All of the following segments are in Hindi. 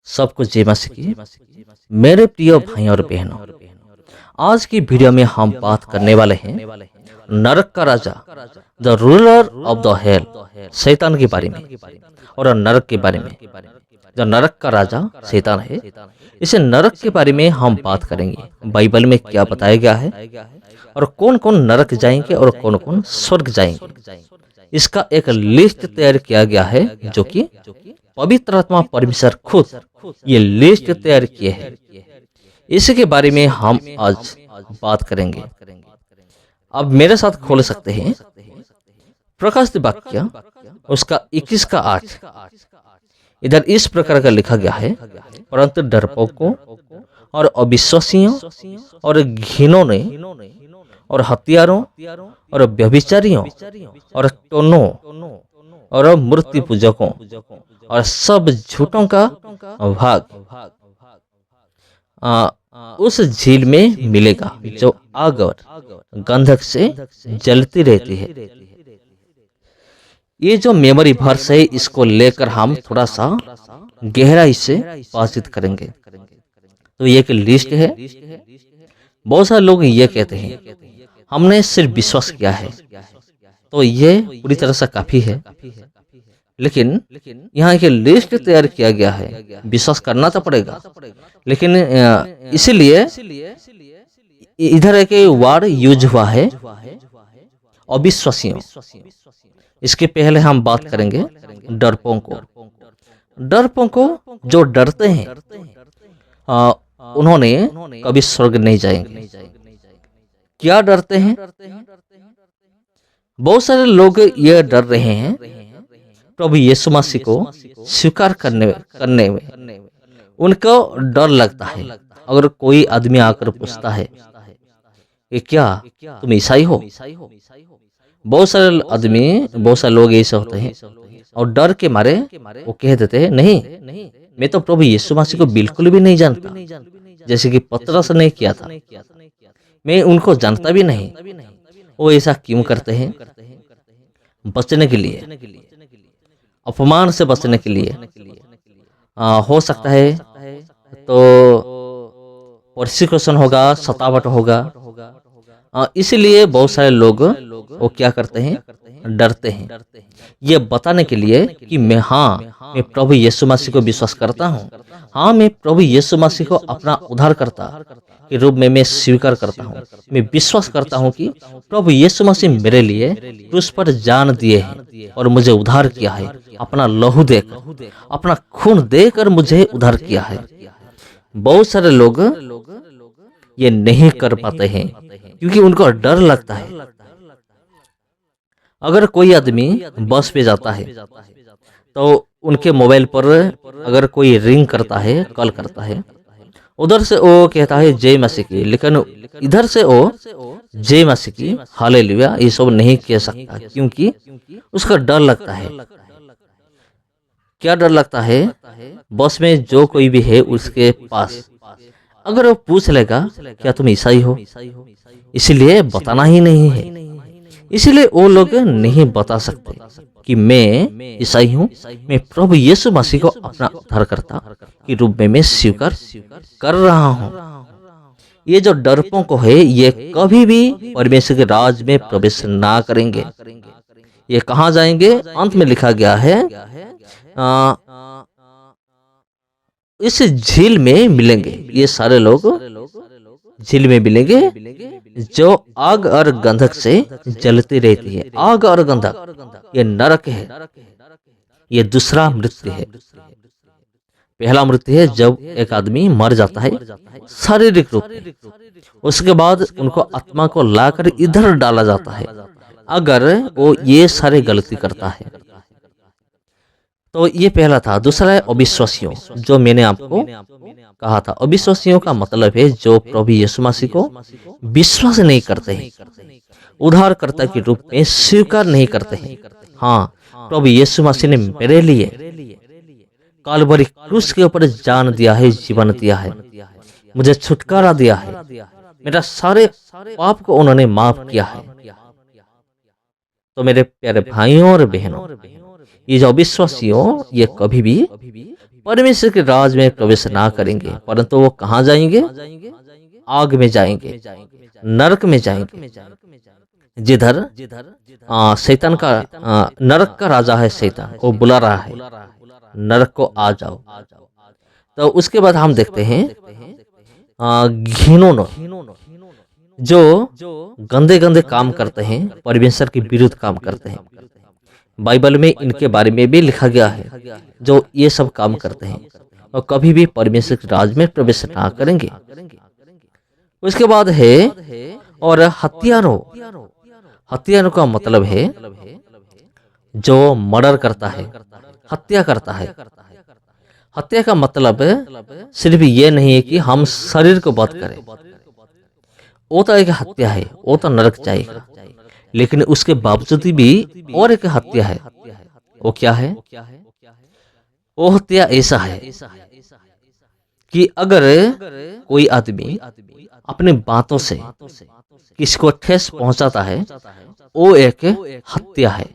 सबको जय मसीह की। मेरे प्रिय भाई और बहनों, आज की वीडियो में हम बात करने वाले हैं नरक का राजा, the ruler of the hell, शैतान के बारे में और नरक के बारे में। जो नरक का राजा शैतान है, इसे नरक के बारे में हम बात करेंगे। बाइबल में क्या बताया गया है और कौन कौन नरक जाएंगे और कौन कौन स्वर्ग जाएंगे, इसका एक लिस्ट तैयार किया गया है, जो कि पवित्र आत्मा परमेश्वर खुद ये लिस्ट तैयार किए हैं। इसके बारे में हम आज बात करेंगे। अब मेरे साथ खोल सकते हैं प्रकाशित वाक्य उसका 21 का 8। इधर इस प्रकार का लिखा गया है, परंतु डरपोकों और अविश्वासियों और घिनौने और हत्यारों और व्यभिचारियों और टोनों और मूर्ति पूजकों और सब झूठों का भाग उस झील में मिलेगा जो आग और गंधक से जलती रहती है। ये जो मेमोरी वर्स है, इसको लेकर हम थोड़ा सा गहराई से बातचीत करेंगे। तो ये एक लिस्ट है। बहुत सारे लोग ये कहते हैं हमने सिर्फ विश्वास किया है, तो ये पूरी तरह से काफी है। लेकिन यहाँ एक लिस्ट तैयार किया गया है। विश्वास करना तो पड़ेगा, लेकिन इसीलिए इधर एक वर्ड यूज हुआ है अविश्वासियों। इसके पहले हम बात करेंगे डरपों को जो डरते हैं, उन्होंने कभी स्वर्ग नहीं जाएंगे। क्या डरते हैं? बहुत सारे लोग ये डर रहे हैं प्रभु यीशु मसीह को स्वीकार करने में उनको डर लगता है। अगर कोई आदमी आकर पूछता है कि क्या तुम ईसाई हो, बहुत सारे लोग ऐसे होते हैं और डर के मारे वो कह देते हैं नहीं, मैं तो प्रभु यीशु मसीह को बिल्कुल भी नहीं जानता, जैसे कि पतरस ने किया था। मैं उनको जानता भी नहीं। वो ऐसा क्यों करते हैं? बचने के लिए, अपमान से बचने के लिए। हो सकता है तो परसिक्यूशन होगा, सतावट होगा। इसलिए बहुत सारे लोग वो क्या करते हैं, डरते हैं, ये बताने के लिए कि मैं प्रभु यीशु मसीह को विश्वास करता हूँ। मैं प्रभु यीशु मसीह को अपना उद्धारकर्ता के रूप में मैं स्वीकार करता हूँ। मैं विश्वास करता हूँ कि प्रभु यीशु मसीह मेरे लिए क्रूस पर जान दिए हैं और मुझे उद्धार किया है। अपना लहू देकर, अपना खून देकर मुझे उद्धार किया है। बहुत सारे लोग ये नहीं कर पाते हैं क्योंकि उनको डर लगता है। अगर कोई आदमी बस पे जाता है तो उनके मोबाइल पर अगर कोई रिंग करता है, कॉल करता है, उधर से वो कहता है जय मसीह की, लेकिन इधर से वो जय मसीह की, हालेलुया, ये सब नहीं कह सकता क्योंकि उसका डर लगता है। क्या डर लगता है? बस में जो कोई भी है उसके पास अगर वो पूछ लेगा क्या तुम ईसाई हो, इसलिए बताना ही नहीं है। इसलिए वो लोग नहीं बता सकते कि मैं ईसाई हूँ, मैं प्रभु यीशु मसीह को अपना उद्धारकर्ता के रूप में मैं स्वीकार कर रहा हूँ। ये जो डरपों को है, ये कभी भी परमेश्वर के राज में प्रवेश ना करेंगे। ये कहाँ जाएंगे? अंत में लिखा गया है इस झील में मिलेंगे। ये सारे लोग झील में मिलेंगे जो आग और गंधक से जलती रहती है। आग और गंधक ये नरक है। ये दूसरा मृत्यु है। पहला मृत्यु है जब एक आदमी मर जाता है शारीरिक रूप में, उसके बाद उनको आत्मा को लाकर इधर डाला जाता है अगर वो ये सारे गलती करता है। तो ये पहला था। दूसरा है अविश्वासियों, जो मैंने आपको कहा था। अविश्वासियों का मतलब है जो प्रभु यीशु मसीह को विश्वास नहीं करते हैं, उद्धारकर्ता के रूप में स्वीकार नहीं करते हैं। प्रभु यीशु मसीह ने मेरे लिए कालवरी क्रूस के ऊपर जान दिया है, जीवन दिया है, मुझे छुटकारा दिया है, मेरा सारे पाप को उन्होंने माफ किया है। तो मेरे प्यारे भाइयों और बहनों, ये जो अविश्वासियों, ये कभी भी परमेश्वर के राज में प्रवेश ना करेंगे, परंतु वो कहाँ जाएंगे? आग में जाएंगे, नरक में जाएंगे, जिधर शैतान का नरक का राजा है शैतान, वो बुला रहा है नरक को आ जाओ। तो उसके बाद हम देखते हैं घिनौने जो गंदे गंदे काम करते हैं, परमेश्वर के विरुद्ध काम करते हैं। बाइबल में इनके बारे में भी लिखा गया है, जो ये सब काम करते हैं और कभी भी परमेश्वर के राज में प्रवेश ना करेंगे। उसके बाद है और हत्यारों। हत्यारों का मतलब है जो मर्डर करता है, हत्या करता है। हत्या का मतलब सिर्फ ये नहीं है कि हम शरीर को वध करें, वो तो एक हत्या है, वो तो नरक जाएगा। लेकिन उसके बावजूद भी और एक हत्या है। वो क्या है? वो हत्या ऐसा है कि अगर कोई आदमी अपनी बातों से किसी को ठेस पहुंचाता है, वो एक हत्या है।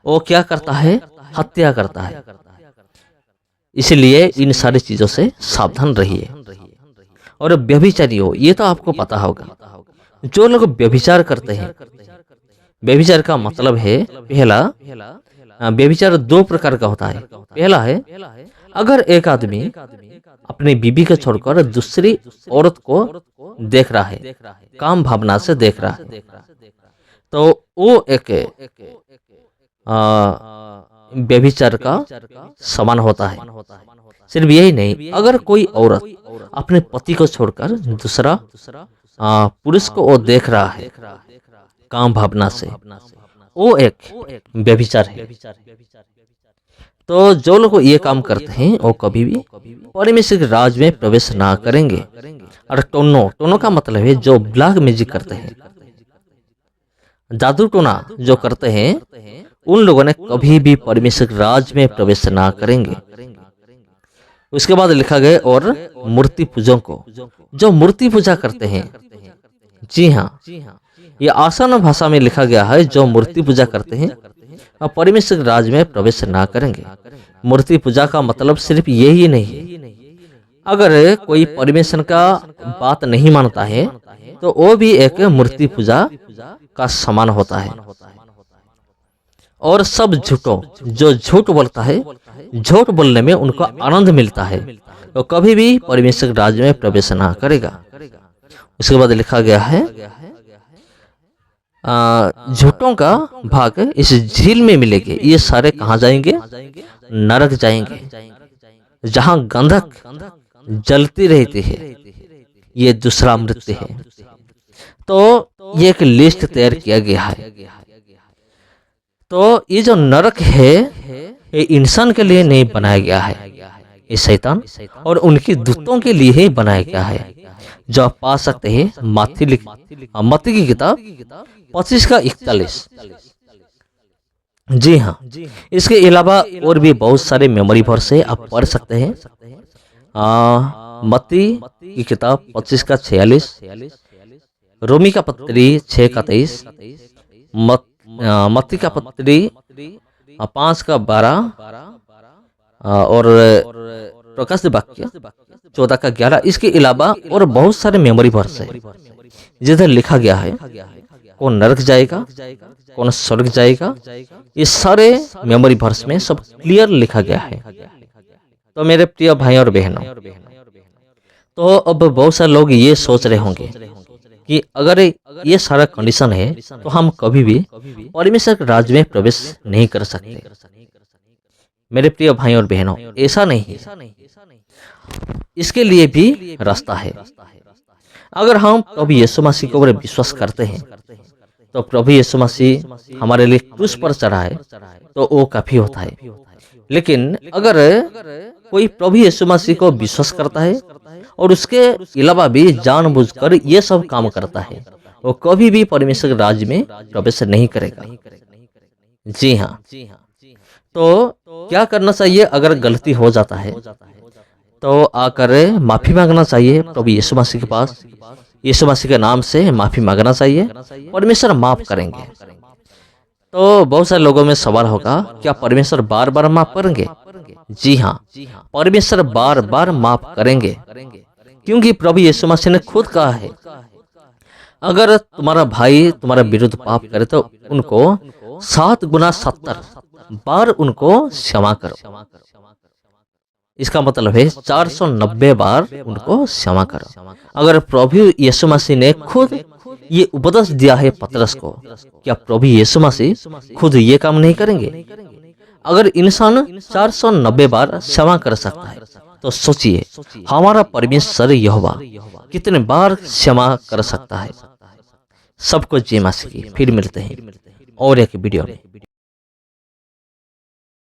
वो क्या करता है? हत्या करता है। इसलिए इन सारी चीजों से सावधान रहिए। और व्यभिचारियों, ये तो आपको पता होगा, जो लोग व्यभिचार करते हैं, व्यभिचार का मतलब है, पहला व्यभिचार दो प्रकार का होता है। पहला है अगर एक आदमी अपनी बीबी को छोड़कर दूसरी औरत को देख रहा है, काम भावना से देख रहा है, तो वो एक व्यभिचार का समान होता है। सिर्फ यही नहीं, अगर कोई औरत अपने पति को छोड़कर दूसरा पुरुष को वो देख रहा है काम भावना से, वो एक व्यभिचार है। तो जो लोग ये काम करते हैं वो कभी भी परमेश्वर के राज में प्रवेश ना करेंगे। और टोनो का मतलब है जो ब्लैक मैजिक करते हैं, जादू टोना जो करते हैं, उन लोगों ने कभी भी परमेश्वर के राज में प्रवेश ना करेंगे। उसके बाद लिखा गया और मूर्ति पूजों को, जो मूर्ति पूजा करते हैं, जी हाँ, ये आसान भाषा में लिखा गया है, जो मूर्ति पूजा करते हैं और परमेश्वर के राज में प्रवेश ना करेंगे। मूर्ति पूजा का मतलब सिर्फ यही नहीं है, अगर कोई परमेश्वर का बात नहीं मानता है तो वो भी एक मूर्ति पूजा का समान होता है। और सब झूठों, जो झूठ बोलता है, झूठ बोलने में उनको आनंद मिलता है, तो कभी भी परमेश्वर के राज में प्रवेश ना करेगा। उसके बाद लिखा गया है झूठों का भाग इस झील में मिलेंगे। ये सारे कहाँ जाएंगे? नरक जाएंगे, जहां गंधक जलती रहती है। ये दूसरा मृत्यु है। तो ये एक लिस्ट तैयार किया गया है। तो ये जो नरक है, ये इंसान के लिए नहीं बनाया गया है, ये शैतान और उनके दूतों के लिए ही बनाया गया है, जो आप पा सकते हैं मत्ती की किताब 25:41। जी हाँ, इसके अलावा और भी बहुत सारे मेमोरी वर्स है, आप पढ़ सकते हैं। मत्ती की किताब 25:46, रोमी का पत्री 6:23, मत्ती का पत्री 5:12 और प्रकाश वाक्य 14:11। इसके अलावा और बहुत सारे मेमोरी वर्स है, जिधर लिखा गया है कौन नरक जाएगा, कौन स्वर्ग जाएगा। ये सारे मेमोरी वर्स में सब क्लियर लिखा गया है। तो मेरे प्रिय भाई और बहनों, तो अब बहुत सारे लोग ये सोच रहे होंगे कि अगर ये सारा कंडीशन है तो हम कभी भी परमेश्वर के राज्य में प्रवेश नहीं कर सकते। मेरे प्रिय भाई और बहनों, ऐसा नहीं है, इसके लिए भी रास्ता है। अगर हम प्रभु यीशु मसीह के ऊपर विश्वास करते हैं, तो प्रभु यीशु मसीह हमारे लिए क्रूस पर चढ़ा है, तो वो काफी होता है। लेकिन अगर कोई प्रभु यीशु मसीह को विश्वास करता है और उसके अलावा भी जानबूझकर ये सब काम करता है, वो कभी भी परमेश्वर के राज्य में प्रवेश नहीं करेगा। जी हाँ, तो क्या करना चाहिए? अगर गलती हो जाता है तो आकर माफी मांगना चाहिए प्रभु यीशु मसीह के पास। यीशु मसीह के नाम से माफी मांगना चाहिए, परमेश्वर माफ करेंगे। तो बहुत सारे लोगों में सवाल होगा, क्या परमेश्वर बार बार माफ करेंगे? जी हाँ, परमेश्वर बार बार माफ करेंगे, क्योंकि प्रभु यीशु मसीह ने खुद कहा है, अगर तुम्हारा भाई तुम्हारा विरुद्ध पाप करे तो उनको 7 गुना 70 बार उनको क्षमा करो। इसका मतलब है 490 बार उनको क्षमा करो। अगर प्रभु यीशु मसीह ने खुद ये उपदेश दिया है पतरस को, क्या प्रभु यीशु मसीह खुद ये काम नहीं करेंगे? अगर इंसान 490 बार क्षमा कर सकता है, तो सोचिए हमारा परमेश्वर यहोवा कितने बार क्षमा कर सकता है। सबको जय मसीह की। फिर मिलते हैं और एक वीडियो में।